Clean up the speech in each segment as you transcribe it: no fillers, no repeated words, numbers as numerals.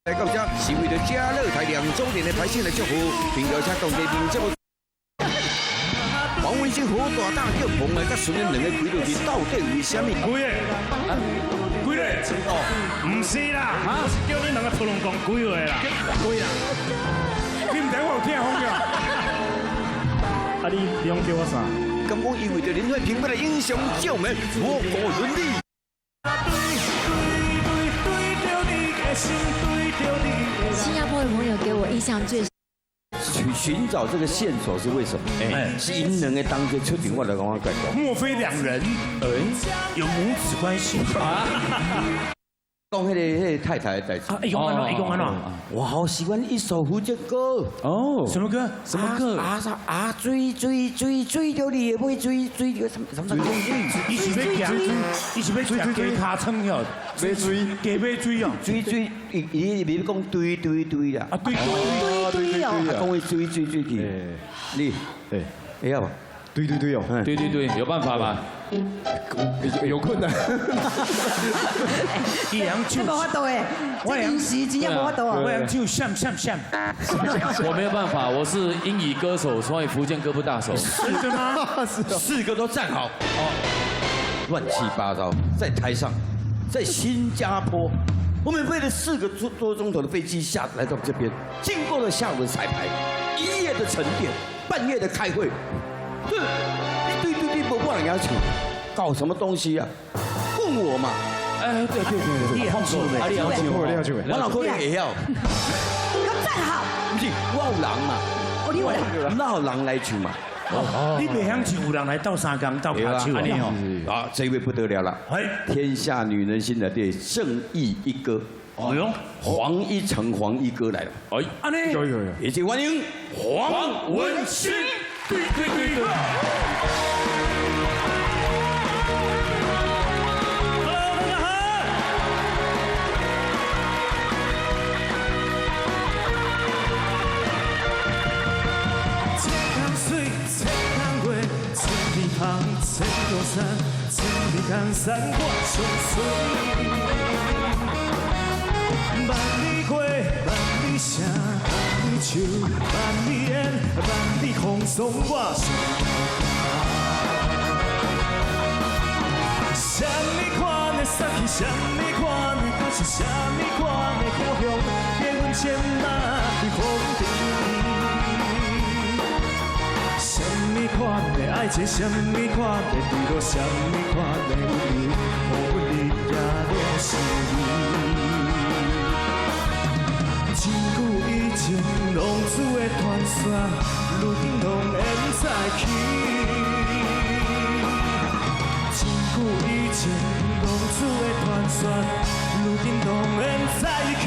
来到这是为了嘉乐台2周年的台庆来祝福，并邀请当地民众。王文新好大胆叫彭来，甲孙恩两个开落去，到底为什么？几个？几个？哦，唔是啦，我是叫你两个讨论讲几个啦？几啦？你唔知我有听风呀？啊，你用叫我啥？咁我意味着林慧萍为了英雄救美，我国伦理。 新加坡的朋友给我印象最深。去寻找这个线索是为什么？是因两个当家出庭，我来讲我怪讲。莫非两人有母子关系啊？讲那个太太的代志。用安怎？用安怎？我好喜欢一首福建歌。哦，什么歌？什么歌？追到你也不会追到什么？伊是要行，伊是要食鸡卡撑哟，要追，鸡要追哦，追，伊别讲堆啦。啊对堆哦。讲会追去。你，会晓吧？对哦，对，有办法吧？有困难。伊人唱，无法度诶，这临时真正无法度啊。我人唱闪，我没有办法，我是英语歌手，所以福建歌不大熟。是吗？4个都站好。哦，乱七八糟，在台上，在新加坡，我们飞了4个多钟头的飞机来到这边，经过了下午的彩排，1夜的沉淀，半夜的开会。对，不人要求，搞什么东西啊？问我嘛？哎，对，你也唱的，你也唱，我老公也会晓。咁站好，不是，我有人嘛。哦，你有人，那有人来唱嘛？你袂晓唱，有人来斗三工斗拍手啊，这位不得了了，天下女人心的对正义一哥。哎呦，黄一成黄一哥来了。哎，安尼，有，一起欢迎黄文新。对。千座山，千里江山我相随。万里花，万里声，万里树，万里烟，万里风霜我相伴。什么款的杀气，什么款的歌是什么款的飘香，给阮牵马对风尘。 什么款的爱情，什么款的对路，什么款的温柔，予阮日夜了思念。真久以前，浪子的传说，如今拢会再起。真久以前，浪子的传说，如今拢会再起。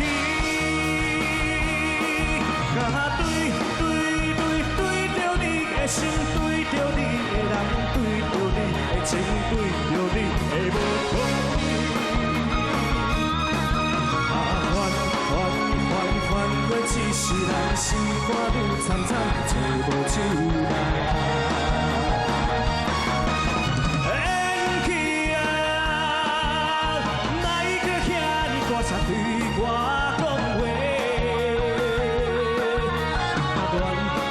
心对着你的人，对着你的情，对着你的无讲还过一世人，心肝愈惨惨，找无手来。缘起啊，莫搁遐尼大声对我讲话，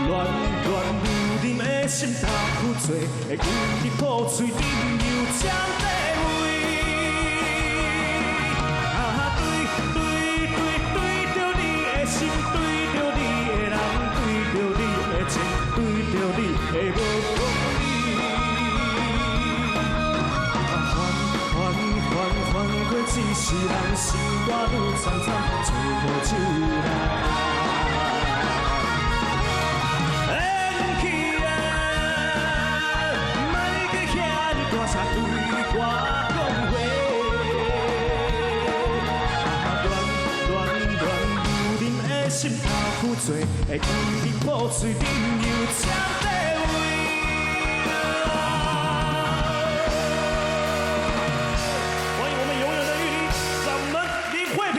乱。 心头苦醉，会规日苦嘴忍又占地位。对着你的心，对着你的人，对着你的情，对着你的无讲理。还过一世人，心肝愈惨惨，找无手来。 心头苦醉，会规日苦醉，忍又占地位。欢迎我们永远的玉女掌门林慧萍。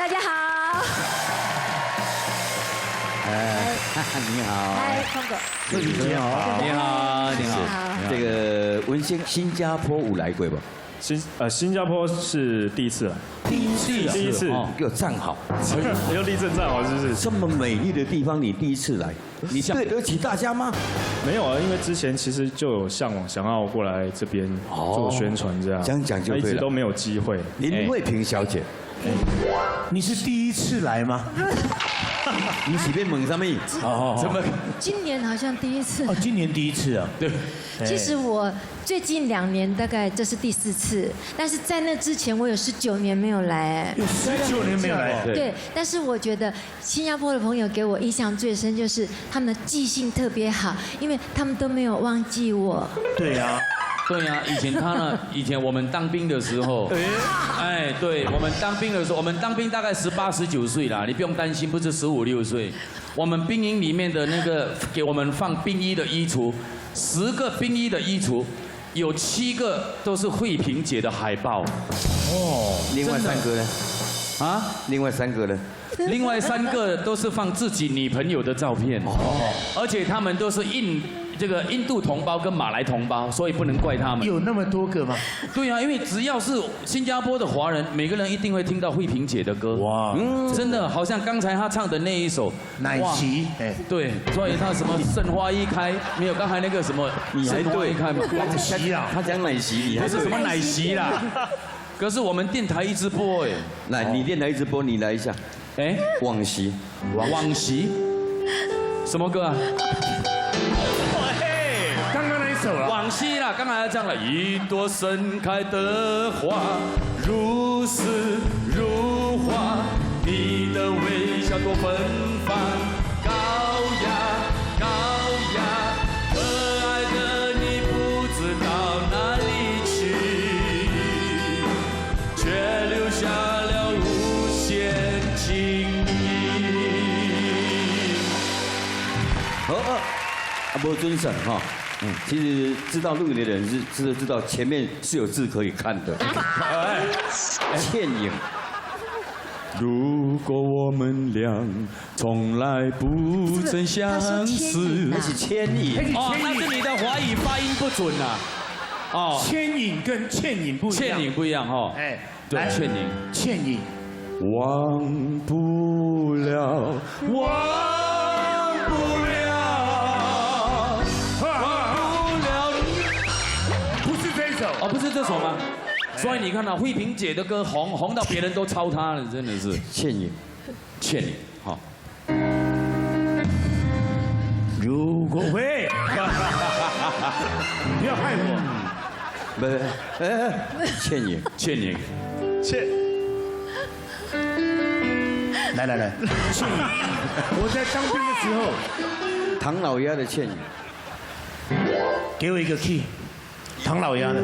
大家好。你好，嗨，空哥。主持人好，你好，你好。这个文先新加坡有来过吧？新加坡是第一次来，第一次，给我站好。要立正站好是不是？这么美丽的地方，你第一次来，你对得起大家吗？没有啊，因为之前其实就有向往，想要过来这边做宣传这样，这样讲就对了，一直都没有机会。林慧萍小姐，你是第一次来吗？你随便问什么？怎么？今年好像第一次。哦，今年第一次啊。对。其实我最近2年大概这是第4次，但是在那之前我有19年没有来。有19年没有来。对，但是我觉得新加坡的朋友给我印象最深就是他们的记性特别好，因为他们都没有忘记我。对呀。对呀，以前我们当兵的时候，哎，对我们当兵的时候，我们当兵大概18、19岁啦，你不用担心，不是15、16岁。我们兵营里面的那个给我们放兵衣的衣橱，10个兵衣的衣橱，有7个都是慧萍姐的海报。哦，另外3个呢？啊？另外3个呢？另外3个都是放自己女朋友的照片。哦。而且他们都是印度同胞跟马来同胞，所以不能怪他们。有那么多个吗？对啊，因为只要是新加坡的华人，每个人一定会听到慧萍姐的歌。哇，真的好像刚才她唱的那一首《奶昔》。哎，对，所以她什么盛花一开，没有刚才那个什么盛花一开嘛？奶昔啊，他讲奶昔，你还不是什么奶昔啦。可是我们电台一直播哎。来，你电台一直播，你来一下。哎，往昔，往昔，什么歌啊？刚刚那一首了。往昔啦，刚才要唱了一朵盛开的花，如诗如画，你的微笑多芬芳，高雅，可爱的你不知道哪里去，却留下了无限情意。好不尊神哈。其实知道录影的人是知道前面是有字可以看的。倩影。如果我们俩从来不曾相识，那是牵引。哦，那是你的华语发音不准啊。哦，牵引跟倩影不一样。倩影不一样哈。哎，对，倩影。倩影。忘不了，忘不了。哦，不是这首吗？所以你看到慧萍姐的歌红到别人都抄她了，真的是。倩影，倩影，好。如果喂，不要害我。不，倩影，倩影，来，倩影。我在当兵的时候，唐老鸭的倩影，给我一个 key。唐老鸭的。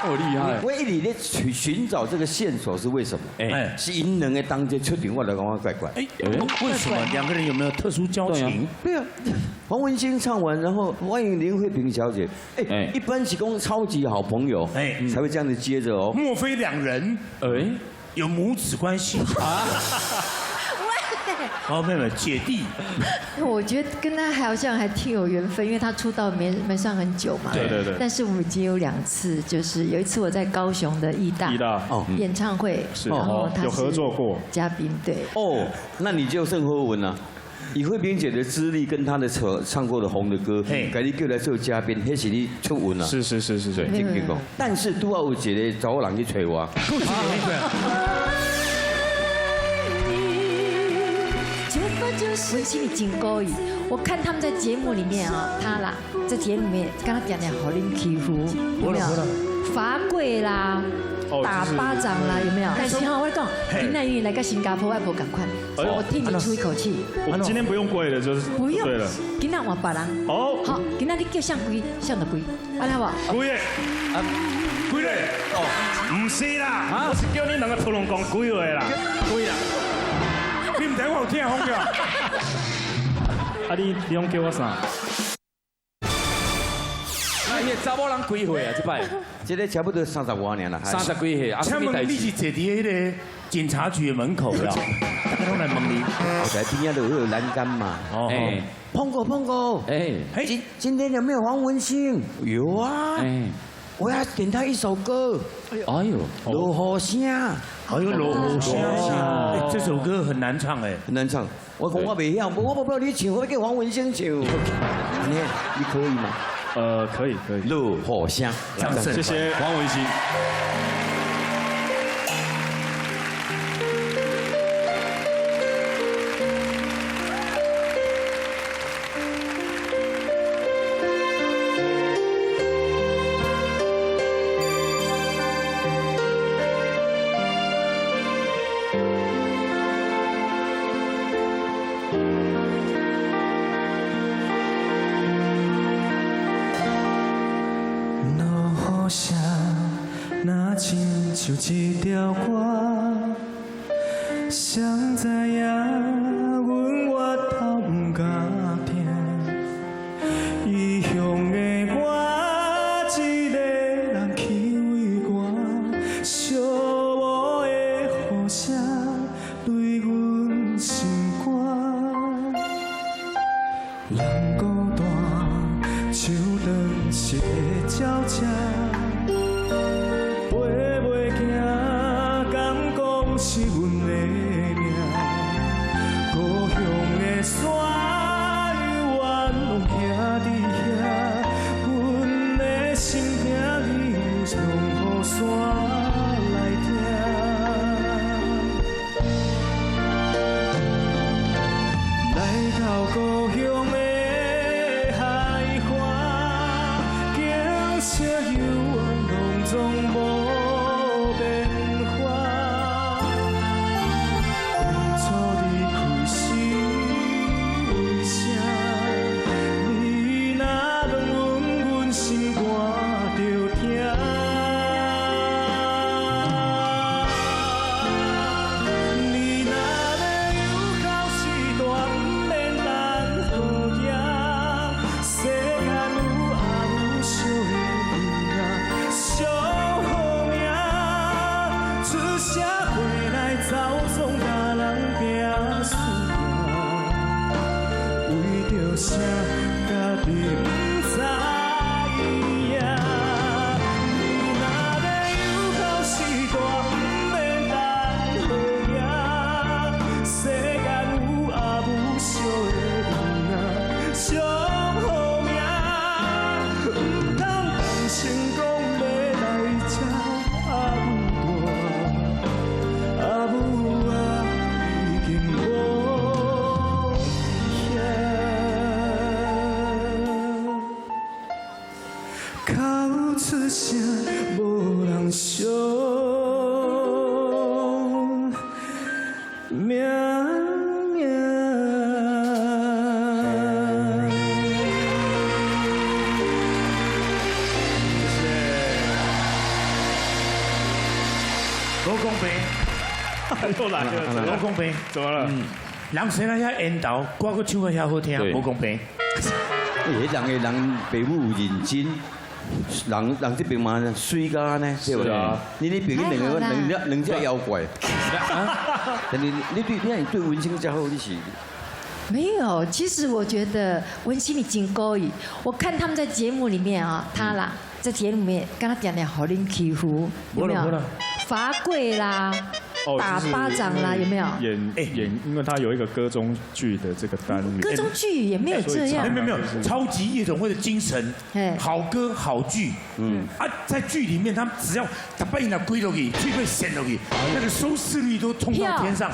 哦，厉害！我一直在寻找这个线索是为什么？哎，是因两个当街出庭，我来讲怪怪。哎，为什么2个人有没有特殊交情？对啊，黄文兴唱完，然后欢迎林慧萍小姐。哎，一般是讲超级好朋友，哎，才会这样子接着哦。莫非2人？哎。有母子关系啊？哦，妹妹，姐弟。我觉得跟他好像还挺有缘分，因为他出道没算很久嘛。对。但是我们已经有2次，就是有一次我在高雄的义大演唱会，然后他有合作过嘉宾，对。哦，那你就甚好文了。以慧萍姐的资历跟她的唱过的红的歌，改你叫来做嘉宾，那是你出文了。是，真经讲。但是都要有一个找人去找我。文心里真高义，我看他们在节目里面啊，他啦，在节目里面跟他讲好恁欺负，有没有？罚跪啦，打巴掌啦，有没有？但是哈，我讲，林乃玉来个新加坡外婆赶快，我替你出一口气。我今天不用跪了，就是不用对了。今天换别人。哦。好，今天你叫向跪，向就跪，安尼无？跪嘞。跪嘞。哦，唔是啦，我是叫你2个屠龙讲跪话啦。跪啦。你唔知我有听风叫？啊，你用叫我啥？伊个查某人几岁啊？这摆这个差不多35年了。 30几岁，啊，请问你是坐伫迄个警察局的门口了？大家拢来问你。我在边上都有栏杆嘛。哦，哎碰过。哎今天有没有黄文兴？有啊。哎，我要点他一首歌。哎呦，落雨声。哎呦，落雨声，哎，这首歌很难唱哎。很难唱。我讲我袂晓，我不知道你唱，我叫黄文兴唱。你可以吗？可以。落雨声。掌声，谢谢黄文兴。那亲像一条歌，谁知影阮越头不敢听，异乡的我一个人去为寒，寂寞的雨声对阮心肝，人孤单，手断一个鸟只。 是阮的命，故乡的山犹原有兄弟遐，阮的心痛你用雨伞来听。来到故乡的海岸，景色犹原拢总无变化。 啥家己不知影，你若要有口时大，不免等好影。世间有阿母惜的囡仔，上好命，不通当成讲要来吃阿母大，阿母啊已经无。 口出声，无人惜命命。罗公平，又来了，罗公平，怎么了？人生那遐缘投，歌个唱个遐好听，罗公平。迄人的人父母有认真。 人这边嘛，水咖呢，对不对？你那边两只妖怪，你对文青家好，你是？没有，其实我觉得文心你真高义。我看他们在节目里面啊，他啦，在节目里面跟他讲的好令欺负，有没有？罚跪啦。 打巴掌啦，有没有？演，因为他有一个歌中剧的这个单元。歌中剧也没有这样。没有，超级夜总会的精神，好歌好剧，在剧里面，他们只要打扮一下归落去，剧会显落去，那个收视率都冲到天上。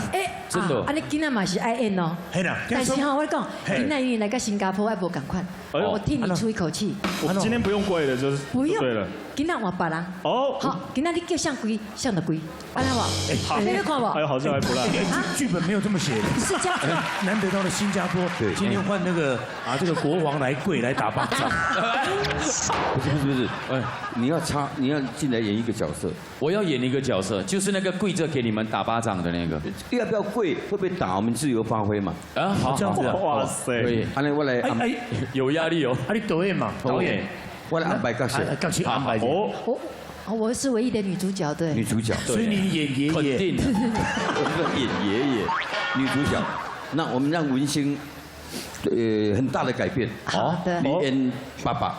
真的。啊，你今仔嘛是爱演哦。系啦。但是哈，我讲，今仔因为来个新加坡，爱无赶快，我替你出一口气。我今天不用跪的，就是不用。对了。今仔换别人。哦。好，今仔你叫像龟，像的龟，安尼无？好，你看不？还有好像还不赖。剧本没有这么写的。是这样。难得到了新加坡，今天换那个这个国王来跪来打巴掌。不是，你要进来演一个角色。我要演一个角色，就是那个跪着给你们打巴掌的那个。要不要跪？会不会打？我们自由发挥嘛。好，这样子。哇塞！可以。安尼我来。有压力哦。你导演嘛？导演。我来安排角色，告诉安排哦，我是唯一的女主角，对。女主角，所以你演爷爷，肯定。我是演爷爷，女主角。那我们让文星，很大的改变。好的你演爸爸。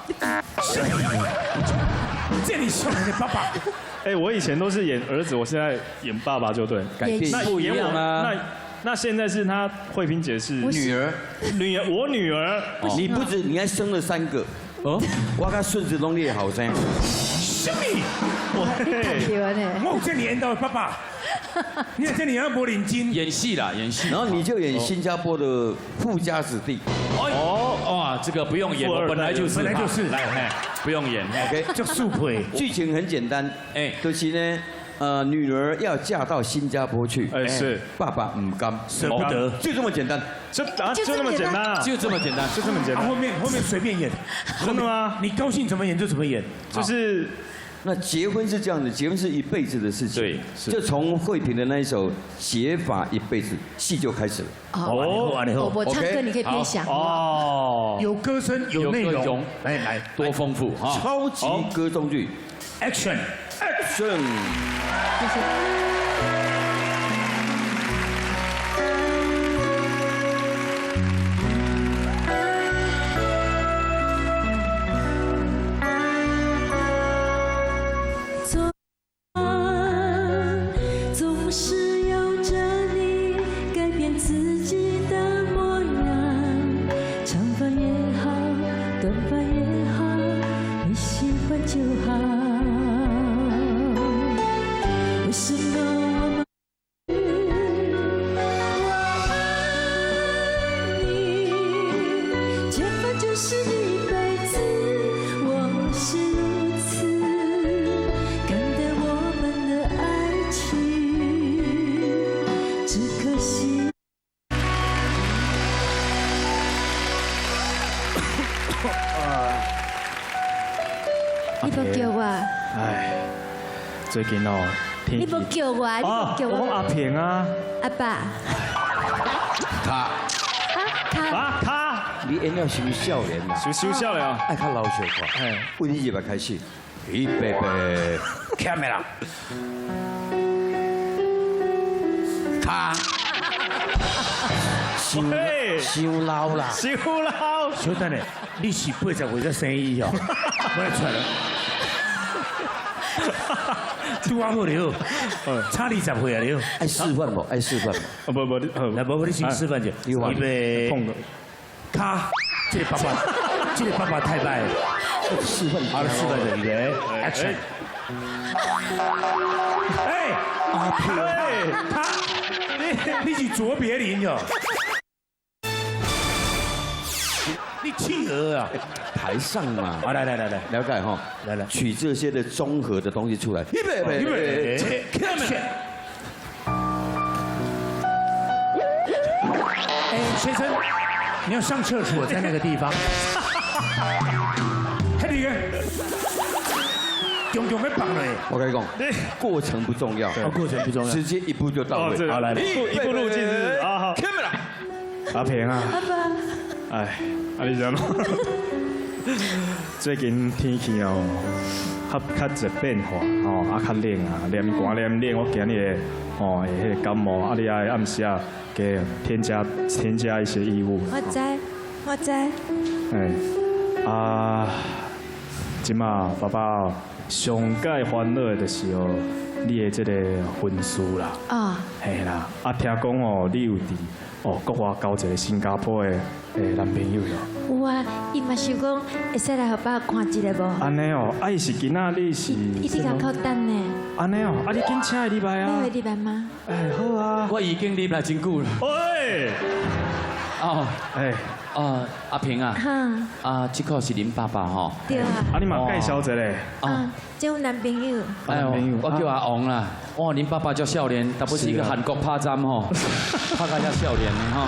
这里像你的爸爸。哎，我以前都是演儿子，我现在演爸爸就对。改变那不一演我样啊那现在是她慧萍姐是女儿，我女儿。你不止，你还生了3个。哦，我跟顺子拢你的后生。什么？太喜欢了。我有这里演到爸爸，你有这里要柏林金。演戏啦，演戏。然后你就演新加坡的富家子弟。哦，哇，这个不用演，我本来就是，来，不用演。OK， 叫速配。剧情很简单，就是呢，女儿要嫁到新加坡去，哎是，爸爸唔甘，舍不得，就这么简单。就那么简单啊，就这么简单，就这么简单。后面随便演，真的吗？你高兴怎么演就怎么演，就是那结婚是这样的，结婚是一辈子的事情。对是就从慧萍的那一首《结法一辈子》，戏就开始了。我唱歌你可以边想。哦，有歌声有内容，来多丰富哈！超级歌中剧 ，Action， ，Action。谢谢。总是有着你改变自己的模样，长发也好，短发也好，你喜欢就好。为什么我们爱你？结婚就是一辈子，我是如此感叹我们的爱情，只可惜。你不叫我，哎，最近哦，你不叫我，你不叫我。我阿平啊，阿爸。他，他，你演了是不是少年啦？收笑了。爱较老小看。哎，为你入来开始，预备备，camera。他，伤老啦。收老。小等咧，你是80岁的生意哦，我来出来了。拄啊好了，差20岁啊了。爱示范不？爱示范不？不，来，不，你先示范者。预备，卡，这个爸爸太败了。示范。好了，示范者预备 ，Action。哎，阿平，他，你是卓别林哟。你企鹅啊！台上嘛。好，来，了解哈。来，取这些的综合的东西出来。预备，camera。哎，先生，你要上厕所，在那个地方。黑李个，用要绑了。我跟你讲，过程不重要，过程不重要，直接一步就到位。好，来，一步路径是好 ，camera。阿平啊，阿爸。哎，你知咯？最近天气哦，较一变化哦，较冷啊，黏寒黏冷，我今日哦会迄个感冒，你爱暗时啊给添加一些衣物。我知。即马爸爸上界烦恼的就是哦，你的这个婚事啦。嘿啦，听讲哦，你有伫国外交一个新加坡的男朋友咯。有啊，伊嘛想讲会使来互爸看一个无？安尼哦，伊是今仔你是？伊伫港口等呢。安尼哦，你紧请伊入来啊。你会入来吗？哎，好啊。我已经入来真久了。喂。阿平啊。这个是恁爸爸吼。对啊。你嘛介绍一下。这有男朋友。哎呦，我叫阿王啦。哇，恁爸爸叫少年，特别是一个韩国拍站吼，拍到遐少年的吼。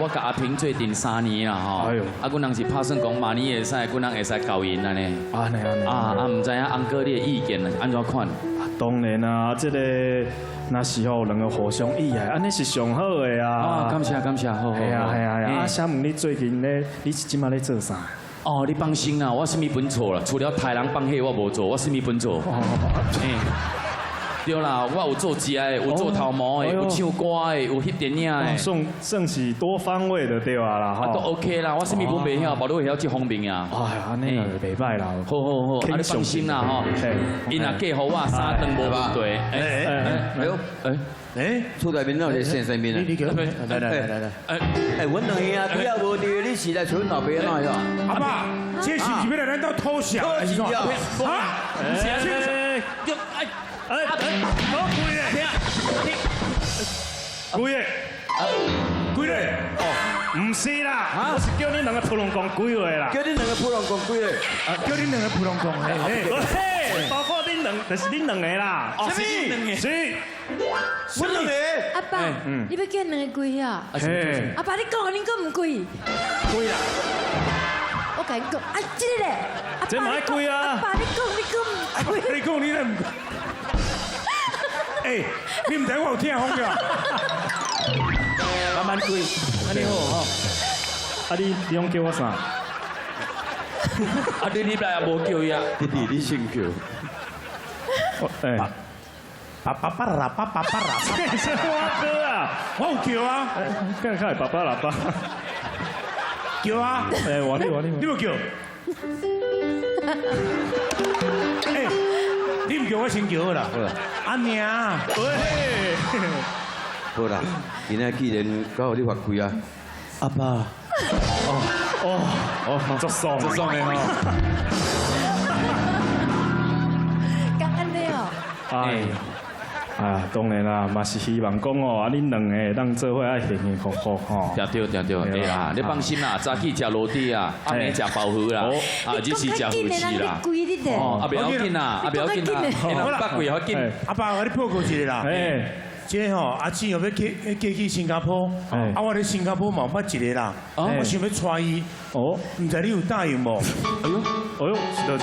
我甲阿平做阵3年啦吼。阮人是拍算讲明年会使，阮人会使交因安尼。安尼。唔知影翁哥你的意见安怎看？当然啊，这个那时候两个互相意爱，安尼是上好的啊。感谢，好。系啊。阿想问你最近咧，你是即马咧做啥？哦，你放心啦，我什么本错啦，除了台人放戏我无做，我什么本错？对啦，我有做食的，有做头毛的，有唱歌的，有翕电影的，算是多方位的对啊啦，都 OK 啦，我什么本袂晓，无你会晓这方面啊。哎呀，安尼就袂歹啦。好，啊你放心啦吼，因若嫁互我3顿无问题。厝内面哪有先生面啊？你叫来，阮两兄啊，对啊无对，你是来找阮老爸哪样？阿爸，这是不是要来咱兜偷笑？偷笑啊！好贵嘞！哦，唔是啦，我是叫你两个普通讲几话啦。叫你两个普通讲几嘞？叫你两个普通讲，包括恁两，就是恁两个啦。什么？是。阮两个。阿爸，你要叫两个贵啊？阿爸，你讲啊，你讲唔贵？贵啦。我甲你讲，啊，这个嘞，这嘛贵啊。阿爸，你讲唔贵？你讲你都唔贵。哎，你唔知我有听风嘅？慢慢贵，安尼好吼。啊你用叫我啥？啊你来也无叫伊啊？弟弟，你先叫。爸爸啦，爸爸啦，这是我哥啊！我有叫啊，看看爸爸喇叭。叫啊！哎，我你有叫？哎，你唔叫我先叫好啦。阿娘，喂，好啦，今仔既然搞你发贵啊，阿爸。足爽的吼。敢安尼哦？当然啦，嘛是希望讲哦，啊，恁两个当做伙爱幸幸福福吼。对，对啦，你放心啦，早起食螺底啊，暗暝食包鱼啦，日时食鱼翅啦。哦，不要紧啦，不要紧啦，好啦，不贵好紧。阿爸，我咧报告一个啦。这吼，阿姊又要嫁去新加坡，我咧新加坡嘛捌一个啦，我想要带伊，唔知你有答应无？哎呦，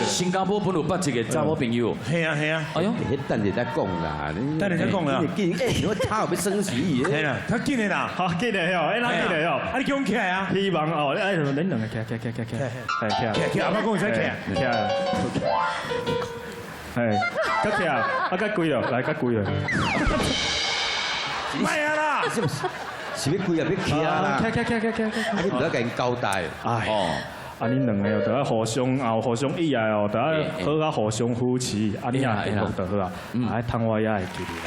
新加坡本有捌一个查某朋友。系啊，哎呦，等你再讲啦，等你再讲啦。我他有要生死意。系啦，较紧的啦。好，紧的哟，哎，哪紧的哟？啊，你叫我起来啊！希望哦，哎，恁两个起，起，阿爸讲会使起，起，起啊，啊，较贵了，来较贵了。卖啊啦！是要贵也要起啊！起，你唔要甲因交代。哦，啊，恁两个哦，就要互相互相意爱哦，就要好啊，互相扶持，啊，你也幸福就好啊，哎，汤我也会记你啦。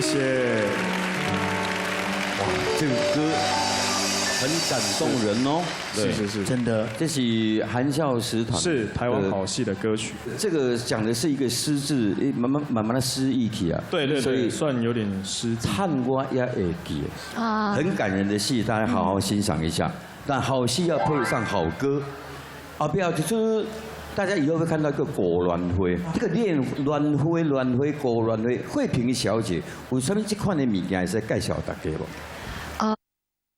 谢。哇，这个歌很感动人哦。是，真的，这是含笑食堂，是台湾好戏的歌曲。这个讲的是一个诗字，慢慢的诗议题啊。对，所以算有点诗字。看我也会记啊，很感人的戏，大家好好欣赏一下。但好戏要配上好歌，啊，不要就是大家以后会看到一个果卵灰，这个卵灰果卵灰，惠萍小姐，为什么这款的物件是介绍大家不？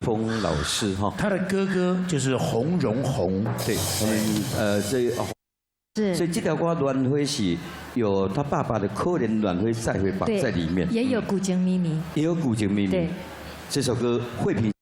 冯老师哈，他的哥哥就是洪荣宏，对，我们是，所以这条歌卵灰是有他爸爸的可怜卵灰再会绑在里面，也有古井咪咪，也有古井咪咪。对，这首歌惠萍。